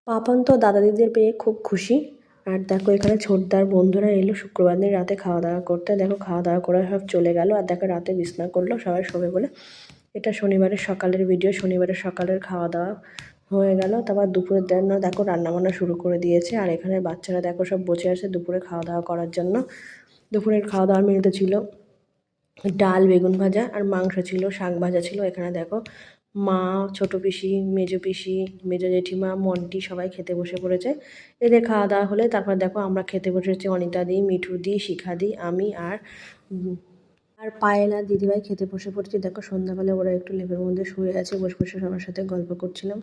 পাপান তো দাদা দিদিদের পেয়ে খুব খুশি। আর দেখো এখানে ছোটদার বন্ধুরা এলো শুক্রবার দিন রাতে খাওয়া দাওয়া করতে। দেখো খাওয়া দাওয়া করে সব চলে গেল। আর দেখো রাতে বিছনা করলো সবাই শোবে বলে। এটা শনিবারের সকালের ভিডিও। শনিবারের সকালের খাওয়া দাওয়া হয়ে গেল। তারপর দুপুরের জন্য দেখো রান্নাবান্না শুরু করে দিয়েছে। আর এখানে বাচ্চারা দেখো সব বসে আছে দুপুরে খাওয়া দাওয়া করার জন্য। দুপুরের খাওয়া দাওয়ার মেনুতে ছিল ডাল, বেগুন ভাজা আর মাংস ছিল, শাক ভাজা ছিল। এখানে দেখো মা, ছোট পিসি, মেজো পিসি, মেজো জেঠিমা, মন্টি সবাই খেতে বসে পড়েছে। এদের খাওয়া দাওয়া হলে তারপর দেখো আমরা খেতে বসেছি অনিতা দি, মিঠু দি, শিখা দি, আমি আর পায়েল আর দিদিভাই খেতে বসে পড়েছি। দেখো সন্ধ্যাবেলা ওরা একটু লেপের মধ্যে শুয়ে আছে, বসে বসে সবার সাথে গল্প করছিলাম।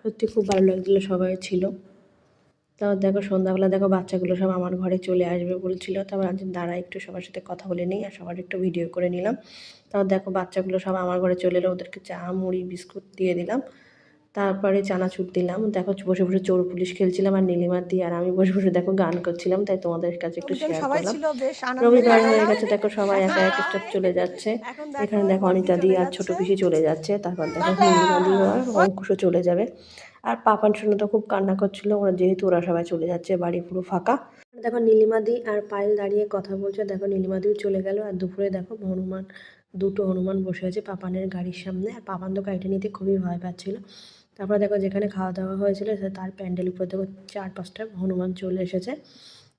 সত্যি খুব ভালো লাগছিলো, সবাই ছিল। তাও দেখো সন্ধ্যাবেলা দেখো বাচ্চাগুলো সব আমার ঘরে চলে আসবে বলছিল। তারপর আজ দাঁড়া একটু সবার সাথে কথা বলে নিই আর সবার একটু ভিডিও করে নিলাম। তাও দেখো বাচ্চাগুলো সব আমার ঘরে চলে এলো, ওদেরকে চা মুড়ি বিস্কুট দিয়ে দিলাম। তারপরে চানাচুর দিলাম। দেখো বসে বসে চোর পুলিশ খেলছিলাম আর নীলিমার দিয়ে আর আমি বসে বসে দেখো গান করছিলাম, তাই তোমাদের কাছে একটু শেয়ার করলাম। রবিবার হয়ে গেছে, দেখো সবাই একা এক স্টেপ চলে যাচ্ছে। এখানে দেখো অনিতা দি আর ছোট পিসি চলে যাচ্ছে। তারপর দেখো নীলিমা দি আর অঙ্কুশও চলে যাবে। আর পাপান শুনে তো খুব কান্না করছিল, ওরা যেহেতু ওরা সবাই চলে যাচ্ছে, বাড়ি পুরো ফাঁকা। দেখো নীলিমাদি আর পায়েল দাঁড়িয়ে কথা বলছে। দেখো নীলিমাদিও চলে গেল। আর দুপুরে দেখো দুটো হনুমান বসে আছে পাপানের গাড়ির সামনে। আর পাপান তো গাড়িটা নিতে খুবই ভয় পাচ্ছিল। তারপরে দেখো যেখানে খাওয়া দাওয়া হয়েছিল তার প্যান্ডেল উপরে দেখো 4-5টা হনুমান চলে এসেছে।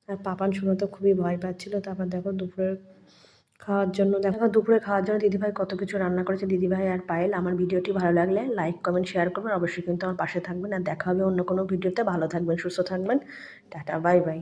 আর পাপান শুনে তো খুবই ভয় পাচ্ছিল। তারপর দেখো দুপুরে খাওয়ার জন্য দিদিভাই কত কিছু রান্না করেছে, দিদিভাই আর পায়েল। আমার ভিডিওটি ভালো লাগলে লাইক কমেন্ট শেয়ার করবেন, অবশ্যই কিন্তু আমার পাশে থাকবেন। আর দেখা হবে অন্য কোনো ভিডিওতে। ভালো থাকবেন, সুস্থ থাকবেন, টাটা বাই বাই।